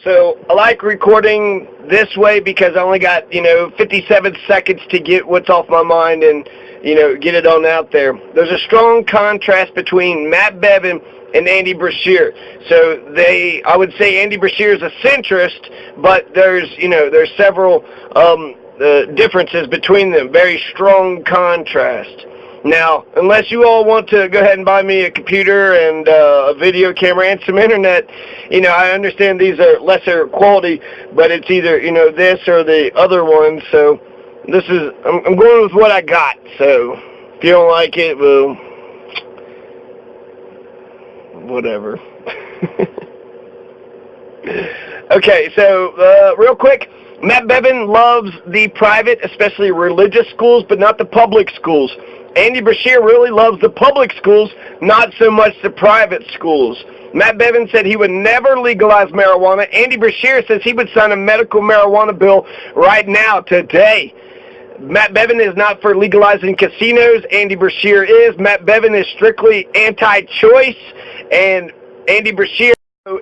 So I like recording this way because I only got, 57 seconds to get what's off my mind and, get it on out there. There's a strong contrast between Matt Bevin and Andy Beshear. So I would say Andy Beshear is a centrist, but there's several differences between them. Very strong contrast. Now, unless you all want to go ahead and buy me a computer and a video camera and some internet, I understand these are lesser quality, but it's either, this or the other one. So I'm going with what I got. So if you don't like it, well, whatever. Okay, so real quick, Matt Bevin loves the private, especially religious schools, but not the public schools. Andy Beshear really loves the public schools, not so much the private schools. Matt Bevin said he would never legalize marijuana. Andy Beshear says he would sign a medical marijuana bill right now, today. Matt Bevin is not for legalizing casinos. Andy Beshear is. Matt Bevin is strictly anti-choice. And Andy Beshear,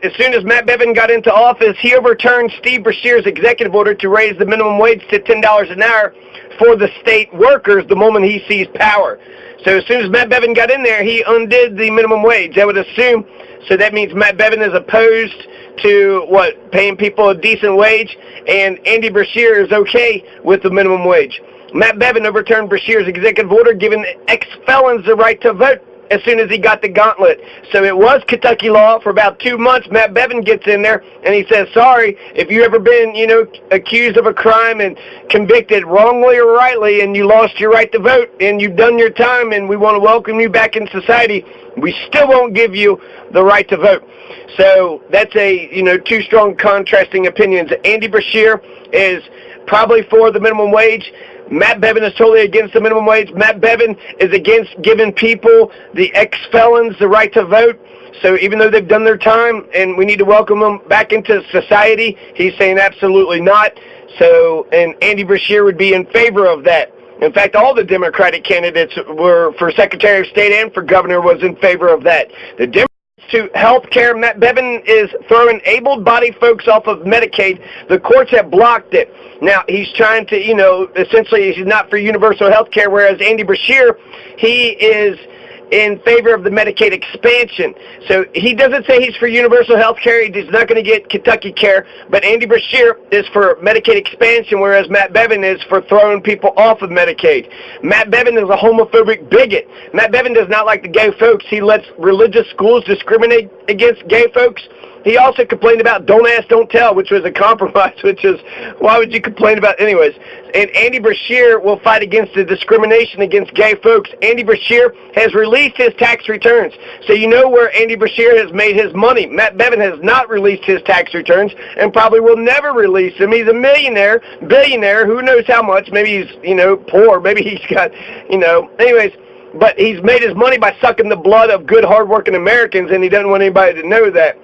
as soon as Matt Bevin got into office, he overturned Steve Beshear's executive order to raise the minimum wage to $10 an hour for the state workers the moment he seized power. So as soon as Matt Bevin got in there, he undid the minimum wage. I would assume, so that means Matt Bevin is opposed to, paying people a decent wage, and Andy Beshear is okay with the minimum wage. Matt Bevin overturned Beshear's executive order giving ex-felons the right to vote as soon as he got the gauntlet. So it was Kentucky law for about 2 months. Matt Bevin gets in there and he says, sorry, if you've ever been, accused of a crime and convicted wrongly or rightly and you lost your right to vote and you've done your time and we want to welcome you back in society, we still won't give you the right to vote. So that's two strong contrasting opinions. Andy Beshear is probably for the minimum wage. Matt Bevin is totally against the minimum wage. Matt Bevin is against giving people, the ex-felons, the right to vote. So even though they've done their time and we need to welcome them back into society, he's saying absolutely not. So, and Andy Beshear would be in favor of that. In fact, all the Democratic candidates were for Secretary of State and for Governor was in favor of that. The Democrats to health care, Matt Bevin is throwing able-bodied folks off of Medicaid. The courts have blocked it. Now, he's trying to, essentially he's not for universal health care, whereas Andy Beshear, he is in favor of the Medicaid expansion. So he doesn't say he's for universal health care. He's not going to get Kentucky care. But Andy Beshear is for Medicaid expansion, whereas Matt Bevin is for throwing people off of Medicaid. Matt Bevin is a homophobic bigot. Matt Bevin does not like the gay folks. He lets religious schools discriminate against gay folks. He also complained about don't ask, don't tell, which was a compromise, which is, why would you complain about it anyways? And Andy Beshear will fight against the discrimination against gay folks. Andy Beshear has released his tax returns. So you know where Andy Beshear has made his money. Matt Bevin has not released his tax returns and probably will never release them. He's a millionaire, billionaire, who knows how much. Maybe he's, poor. Maybe he's got, anyways. But he's made his money by sucking the blood of good, hard-working Americans, and he doesn't want anybody to know that.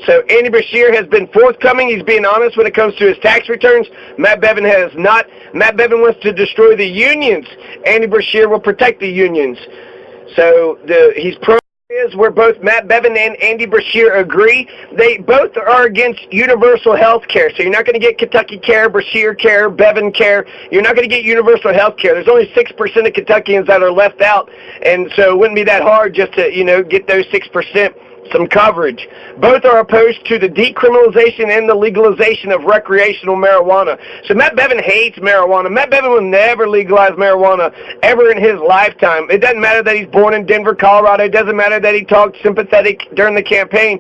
So Andy Beshear has been forthcoming. He's being honest when it comes to his tax returns. Matt Bevin has not. Matt Bevin wants to destroy the unions. Andy Beshear will protect the unions. So he's pro where both Matt Bevin and Andy Beshear agree. They both are against universal health care. So you're not going to get Kentucky care, Beshear care, Bevin care. You're not going to get universal health care. There's only 6% of Kentuckians that are left out. And so it wouldn't be that hard just to, get those 6% some coverage. Both are opposed to the decriminalization and the legalization of recreational marijuana. So Matt Bevin hates marijuana. Matt Bevin will never legalize marijuana ever in his lifetime. It doesn't matter that he's born in Denver, Colorado. It doesn't matter that he talked sympathetic during the campaign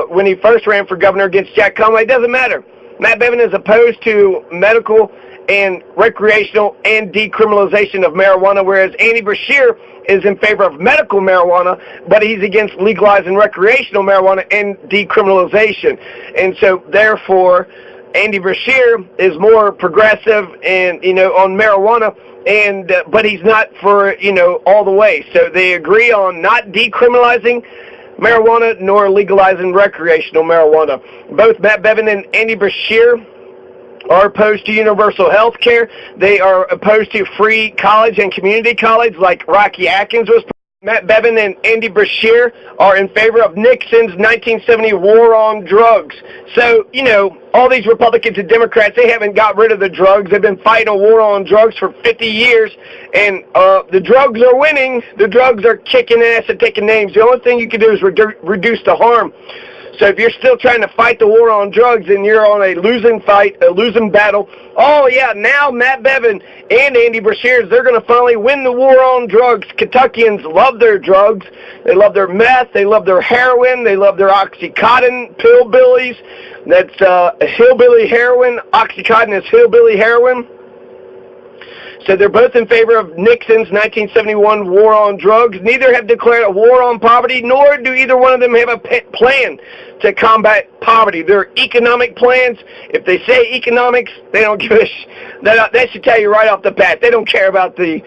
when he first ran for governor against Jack Conway. It doesn't matter. Matt Bevin is opposed to medical and recreational and decriminalization of marijuana, whereas Andy Beshear is in favor of medical marijuana, but he's against legalizing recreational marijuana and decriminalization. And so, therefore, Andy Beshear is more progressive and, on marijuana, and but he's not for, all the way. So they agree on not decriminalizing marijuana nor legalizing recreational marijuana. Both Matt Bevin and Andy Beshear are opposed to universal health care. They are opposed to free college and community college like Rocky Atkins was Matt Bevin and Andy Beshear are in favor of Nixon's 1970 war on drugs. So, you know, all these Republicans and Democrats, they haven't got rid of the drugs. They've been fighting a war on drugs for 50 years, and the drugs are winning. The drugs are kicking ass and taking names. The only thing you can do is reduce the harm. So if you're still trying to fight the war on drugs and you're on a losing fight, a losing battle, oh yeah, now Matt Bevin and Andy Beshear, they're going to finally win the war on drugs. Kentuckians love their drugs. They love their meth. They love their heroin. They love their Oxycontin pillbillies. That's hillbilly heroin. Oxycontin is hillbilly heroin. So they're both in favor of Nixon's 1971 war on drugs. Neither have declared a war on poverty, nor do either one of them have a plan to combat poverty. Their economic plans, if they say economics, they don't give a that should tell you right off the bat. They don't care about the,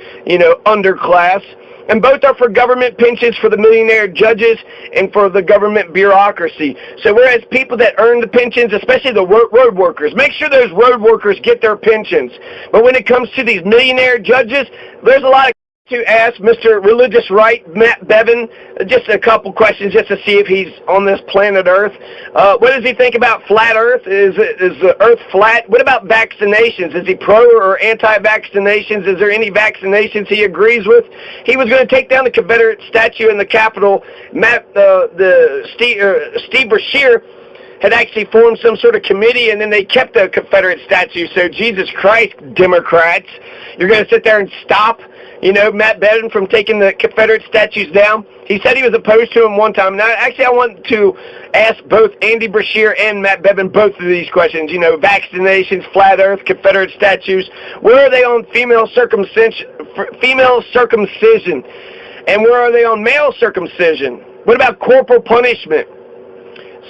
underclass. And both are for government pensions for the millionaire judges and for the government bureaucracy. So whereas people that earn the pensions, especially the road workers, make sure those road workers get their pensions. But when it comes to these millionaire judges, there's a lot of to ask Mr. Religious Right, Matt Bevin, just a couple questions just to see if he's on this planet Earth. What does he think about flat Earth? Is the Earth flat? What about vaccinations? Is he pro or anti-vaccinations? Is there any vaccinations he agrees with? He was going to take down the Confederate statue in the Capitol. Steve Beshear had actually formed some sort of committee, and then they kept the Confederate statue. So Jesus Christ, Democrats, you're going to sit there and stop Matt Bevin from taking the Confederate statues down? He said he was opposed to him one time. Now, actually, I want to ask both Andy Beshear and Matt Bevin both of these questions. Vaccinations, flat Earth, Confederate statues. Where are they on female circumcision? And where are they on male circumcision? What about corporal punishment?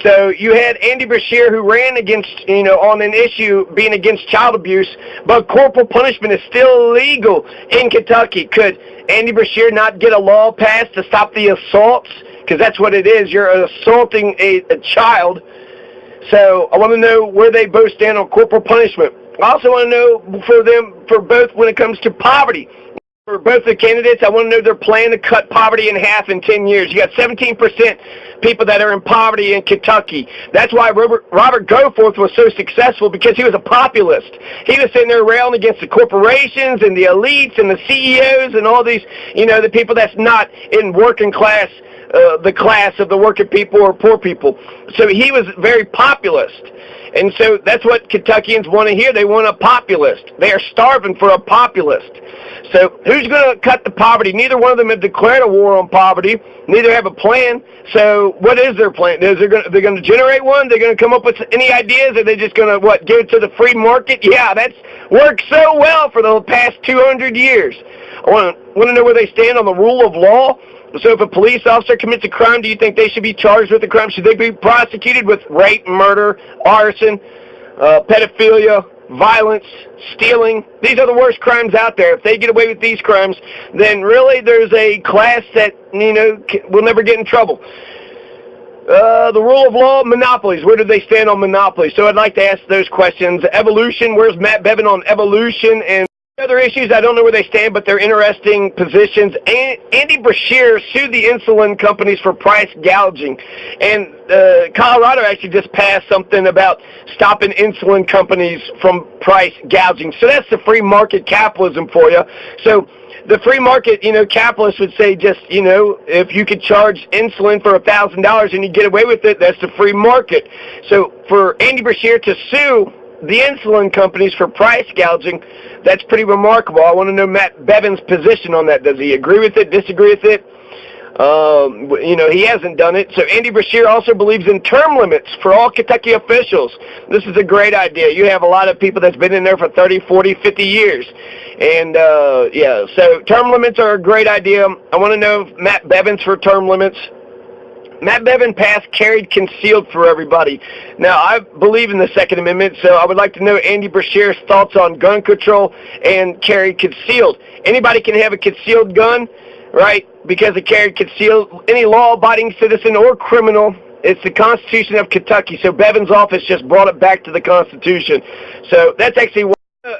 So you had Andy Beshear who ran against, on an issue being against child abuse, but corporal punishment is still illegal in Kentucky. Could Andy Beshear not get a law passed to stop the assaults? Because that's what it is. You're assaulting a child. So I want to know where they both stand on corporal punishment. I also want to know for both when it comes to poverty. For both the candidates, I want to know their plan to cut poverty in half in 10 years. You got 17% people that are in poverty in Kentucky. That's why Robert Goforth was so successful, because he was a populist. He was sitting there railing against the corporations and the elites and the CEOs and all these, the people that's not in working class, the class of the working people or poor people. So he was very populist. And so that's what Kentuckians want to hear. They want a populist. They are starving for a populist. So who's going to cut the poverty? Neither one of them have declared a war on poverty. Neither have a plan. So what is their plan? They're going to generate one? They're going to come up with any ideas? Are they just going to, give it to the free market? Yeah, that's worked so well for the past 200 years. I want to know where they stand on the rule of law. So if a police officer commits a crime, do you think they should be charged with the crime? Should they be prosecuted with rape, murder, arson, pedophilia, violence, stealing? These are the worst crimes out there. If they get away with these crimes, then really there's a class that, will never get in trouble. The rule of law, monopolies. Where do they stand on monopolies? So I'd like to ask those questions. Evolution, where's Matt Bevin on evolution? And other issues, I don't know where they stand, but they're interesting positions. Andy Beshear sued the insulin companies for price gouging. And Colorado actually just passed something about stopping insulin companies from price gouging. So that's the free market capitalism for you. So the free market, capitalists would say just, if you could charge insulin for $1,000 and you get away with it, that's the free market. So for Andy Beshear to sue the insulin companies for price gouging, that's pretty remarkable. I want to know Matt Bevin's position on that. Does he agree with it, disagree with it? He hasn't done it. So Andy Beshear also believes in term limits for all Kentucky officials. This is a great idea. You have a lot of people that's been in there for 30, 40, 50 years. And, so term limits are a great idea. I want to know if Matt Bevin's for term limits. Matt Bevin passed carried concealed for everybody. Now, I believe in the Second Amendment, so I would like to know Andy Beshear's thoughts on gun control and carry concealed. Anybody can have a concealed gun, right, because it carried concealed. Any law-abiding citizen or criminal, it's the Constitution of Kentucky. So Bevin's office just brought it back to the Constitution. So that's actually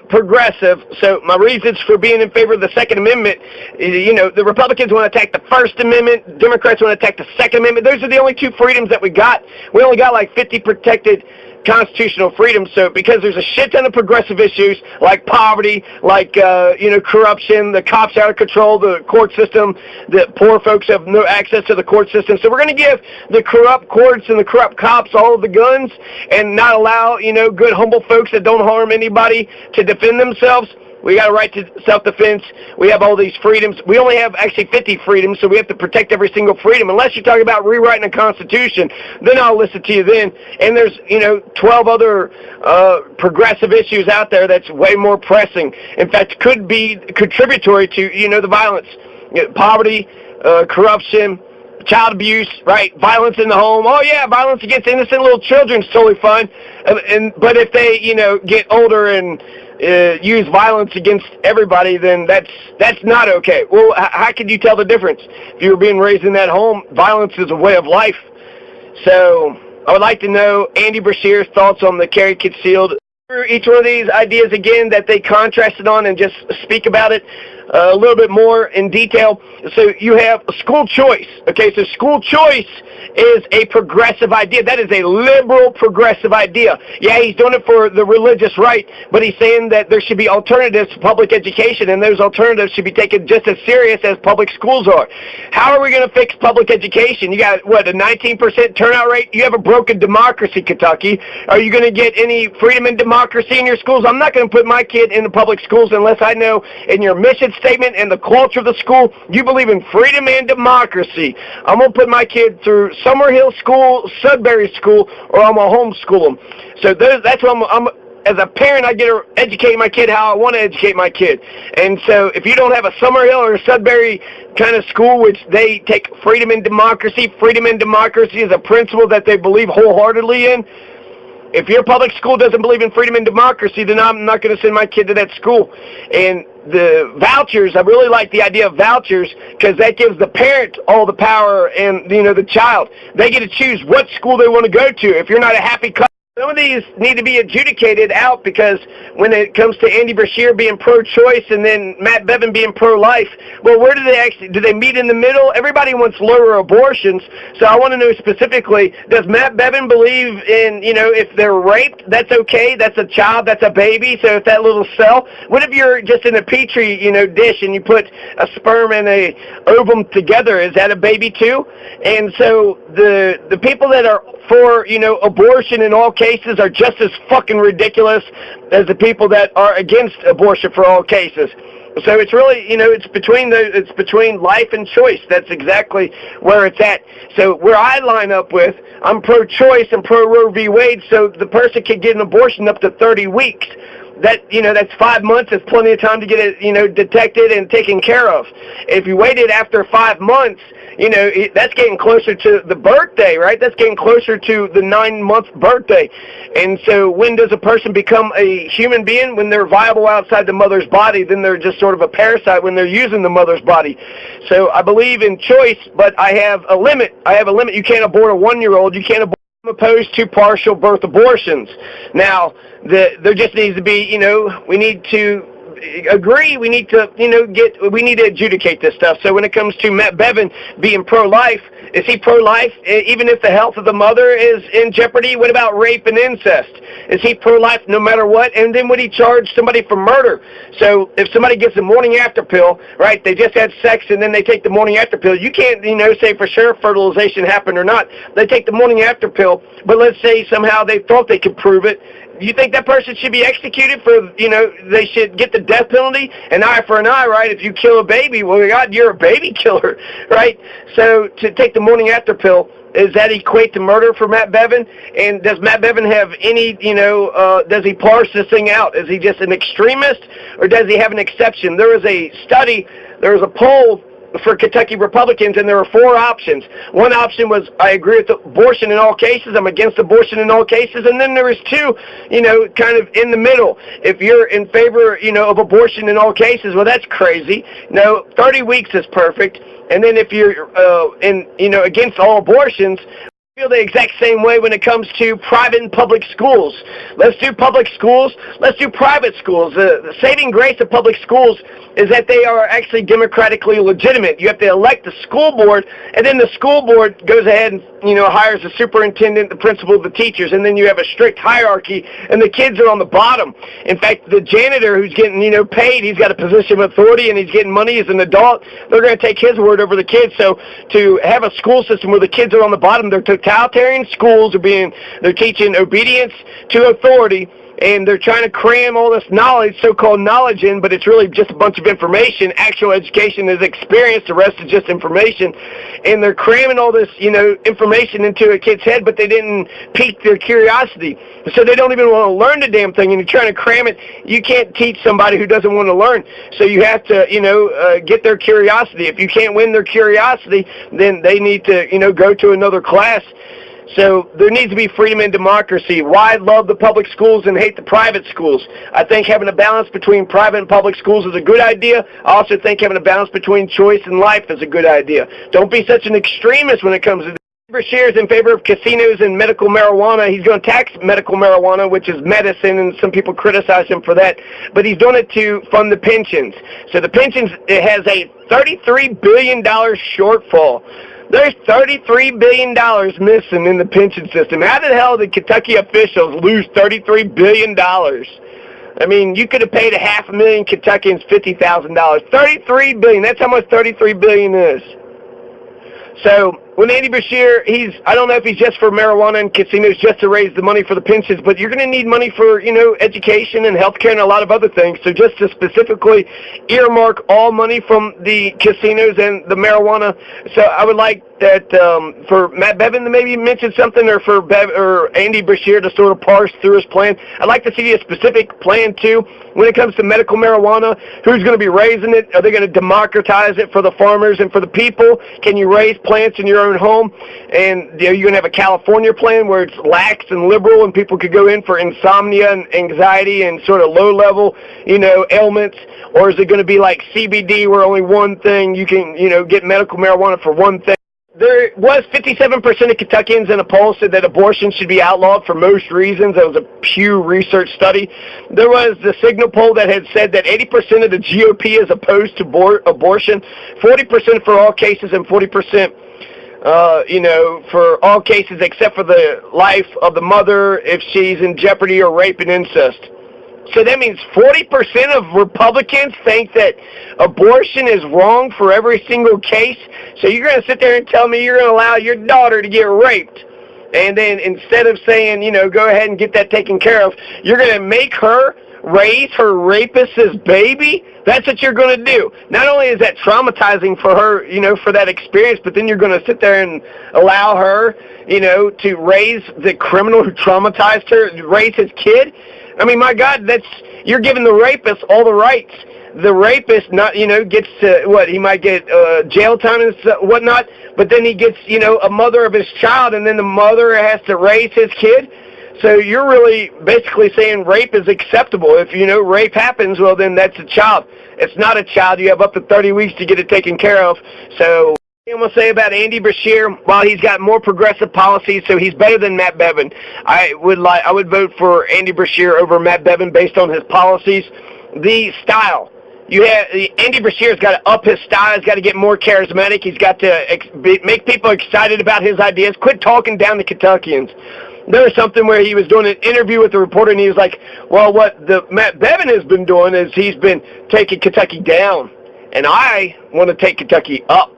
progressive, so my reasons for being in favor of the Second Amendment, the Republicans want to attack the First Amendment, Democrats want to attack the Second Amendment. Those are the only two freedoms that we got. We only got like 50 protected constitutional freedoms. So because there's a shit ton of progressive issues like poverty, like corruption, the cops out of control, the court system, the poor folks have no access to the court system. So we're going to give the corrupt courts and the corrupt cops all of the guns and not allow good humble folks that don't harm anybody to defend themselves. We got a right to self-defense. We have all these freedoms. We only have actually 50 freedoms, so we have to protect every single freedom. Unless you're talking about rewriting the Constitution, then I'll listen to you then. And there's, 12 other progressive issues out there that's way more pressing. In fact, could be contributory to, the violence, poverty, corruption, child abuse, right? Violence in the home. Oh yeah, violence against innocent little children is totally fine. But if they, get older and use violence against everybody, then that's not okay. Well, how could you tell the difference? If you were being raised in that home, violence is a way of life. So I would like to know Andy Beshear's thoughts on the carry concealed. Each one of these ideas again that they contrasted on and just speak about it a little bit more in detail. So you have school choice. Okay, so school choice is a progressive idea. That is a liberal progressive idea. Yeah, he's doing it for the religious right, but he's saying that there should be alternatives to public education, and those alternatives should be taken just as serious as public schools are. How are we going to fix public education? You got, what, a 19% turnout rate? You have a broken democracy, Kentucky. Are you going to get any freedom and democracy in your schools? I'm not going to put my kid in the public schools unless I know in your mission statement and the culture of the school you believe in freedom and democracy. I'm going to put my kid through Summerhill School, Sudbury School, or I'm going to homeschool them. So that's what I'm as a parent, I get to educate my kid how I want to educate my kid. And so if you don't have a Summerhill or a Sudbury kind of school, which they take freedom and democracy is a principle that they believe wholeheartedly in. If your public school doesn't believe in freedom and democracy, then I'm not going to send my kid to that school. And the vouchers, I really like the idea of vouchers because that gives the parent all the power and, the child. They get to choose what school they want to go to. If you're not a happy couple, some of these need to be adjudicated out because when it comes to Andy Beshear being pro-choice and then Matt Bevin being pro-life, well, where do they meet in the middle? Everybody wants lower abortions, so I want to know specifically, does Matt Bevin believe in, if they're raped, that's okay, that's a child, that's a baby, so if that little cell, what if you're just in a petri, dish and you put a sperm and a ovum together, is that a baby too? And so the people that are for, abortion in all cases are just as fucking ridiculous as the people that are against abortion for all cases. So it's really, it's between life and choice. That's exactly where it's at. So where I line up with, I'm pro-choice and pro-Roe v. Wade, so the person can get an abortion up to 30 weeks. That's 5 months. That's plenty of time to get it, detected and taken care of. If you waited after 5 months, that's getting closer to the birthday, right? That's getting closer to the 9-month birthday. And so when does a person become a human being? When they're viable outside the mother's body, then they're just sort of a parasite when they're using the mother's body. So I believe in choice, but I have a limit. You can't abort a 1-year-old. You can't abort. I'm opposed to partial birth abortions. Now, there just needs to be, we need to agree, we need to, we need to adjudicate this stuff. So when it comes to Matt Bevin being pro-life, is he pro-life even if the health of the mother is in jeopardy? What about rape and incest? Is he pro-life no matter what? And then would he charge somebody for murder? So if somebody gets a morning after pill, right, they just had sex and then they take the morning after pill, you can't, say for sure fertilization happened or not. They take the morning after pill, but let's say somehow they thought they could prove it. You think that person should be executed for, they should get the death penalty? An eye for an eye, right? If you kill a baby, well, God, you're a baby killer, right? So to take the morning after pill, does that equate to murder for Matt Bevin? And does Matt Bevin have any, does he parse this thing out? Is he just an extremist or does he have an exception? There was a study, there was a poll for Kentucky Republicans, and there were 4 options. One option was, I agree with abortion in all cases, I'm against abortion in all cases, and then there was 2, kind of in the middle. If you're in favor, of abortion in all cases, well, that's crazy. No, 30 weeks is perfect. And then if you're against all abortions, Feel the exact same way when it comes to private and public schools. Let's do public schools. Let's do private schools. The saving grace of public schools is that they are actually democratically legitimate. You have to elect the school board, and then the school board goes ahead and hires the superintendent, the principal, the teachers, and then you have a strict hierarchy, and the kids are on the bottom. In fact, the janitor who's getting paid, he's got a position of authority, and he's getting money as an adult. They're going to take his word over the kids. So to have a school system where the kids are on the bottom, they're totalitarian schools. They're teaching obedience to authority, and they're trying to cram all this knowledge, so-called knowledge in, but it's really just a bunch of information. Actual education is experience, the rest is just information. And they're cramming all this, information into a kid's head, but they didn't pique their curiosity. So they don't even want to learn the damn thing, and you're trying to cram it. You can't teach somebody who doesn't want to learn. So you have to, get their curiosity. If you can't win their curiosity, then they need to, go to another class. So there needs to be freedom and democracy. Why I love the public schools and hate the private schools? I think having a balance between private and public schools is a good idea. I also think having a balance between choice and life is a good idea. Don't be such an extremist when it comes to this. Beshear is in favor of casinos and medical marijuana. He's going to tax medical marijuana, which is medicine, and some people criticize him for that. But he's doing it to fund the pensions. So the pensions, it has a $33 billion shortfall. There's $33 billion missing in the pension system. How the hell did Kentucky officials lose $33 billion? I mean, you could have paid 500,000 Kentuckians $50,000. $33 billion, that's how much $33 billion is. So when Andy Beshear, I don't know if he's just for marijuana and casinos just to raise the money for the pensions, but you're going to need money for, education and healthcare and a lot of other things. So just to specifically earmark all money from the casinos and the marijuana. So I would like that for Matt Bevin to maybe mention something, or for Andy Beshear to sort of parse through his plan. I'd like to see a specific plan too when it comes to medical marijuana. Who's going to be raising it? Are they going to democratize it for the farmers and for the people? Can you raise plants in your own home? And you're going to have a California plan where it's lax and liberal, and people could go in for insomnia and anxiety and sort of low-level, ailments? Or is it going to be like CBD, where only one thing you can, get medical marijuana for one thing? There was 57% of Kentuckians in a poll said that abortion should be outlawed for most reasons. That was a Pew Research study. There was the Signal poll that had said that 80% of the GOP is opposed to abortion, 40% for all cases, and 40%, for all cases except for the life of the mother if she's in jeopardy or rape and incest. So that means 40% of Republicans think that abortion is wrong for every single case. So you're going to sit there and tell me you're going to allow your daughter to get raped, and then instead of saying, go ahead and get that taken care of, you're going to make her raise her rapist's baby? That's what you're going to do. Not only is that traumatizing for her, for that experience, but then you're going to sit there and allow her, to raise the criminal who traumatized her, raise his kid? I mean, my God, you're giving the rapist all the rights. The rapist, gets to, he might get jail time and whatnot, but then he gets, a mother of his child, and then the mother has to raise his kid. So you're really basically saying rape is acceptable. If, rape happens, well, then that's a child. It's not a child. You have up to 30 weeks to get it taken care of. So I'm going to say about Andy Beshear, while he's got more progressive policies, so he's better than Matt Bevin. I would vote for Andy Beshear over Matt Bevin based on his policies. The style. Andy Beshear's got to up his style. He's got to get more charismatic. He's got to make people excited about his ideas. Quit talking down to Kentuckians. There was something where he was doing an interview with a reporter, and he was like, well, what Matt Bevin has been doing is he's been taking Kentucky down, and I want to take Kentucky up.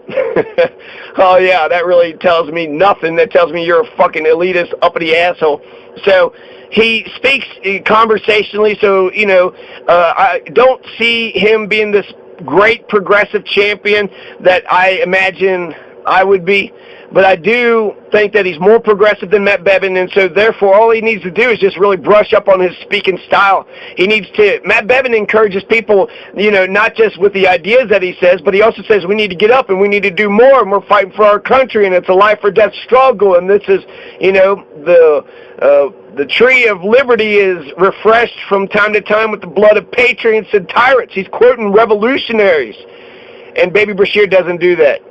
Oh, yeah, that really tells me nothing. That tells me you're a fucking elitist, uppity asshole. So he speaks conversationally, so, I don't see him being this great progressive champion that I imagine I would be. But I do think that he's more progressive than Matt Bevin, and so therefore all he needs to do is just really brush up on his speaking style. Matt Bevin encourages people, not just with the ideas that he says, but he also says we need to get up and we need to do more, and we're fighting for our country, and it's a life or death struggle, and this is, the tree of liberty is refreshed from time to time with the blood of patriots and tyrants. He's quoting revolutionaries, and Baby Beshear doesn't do that.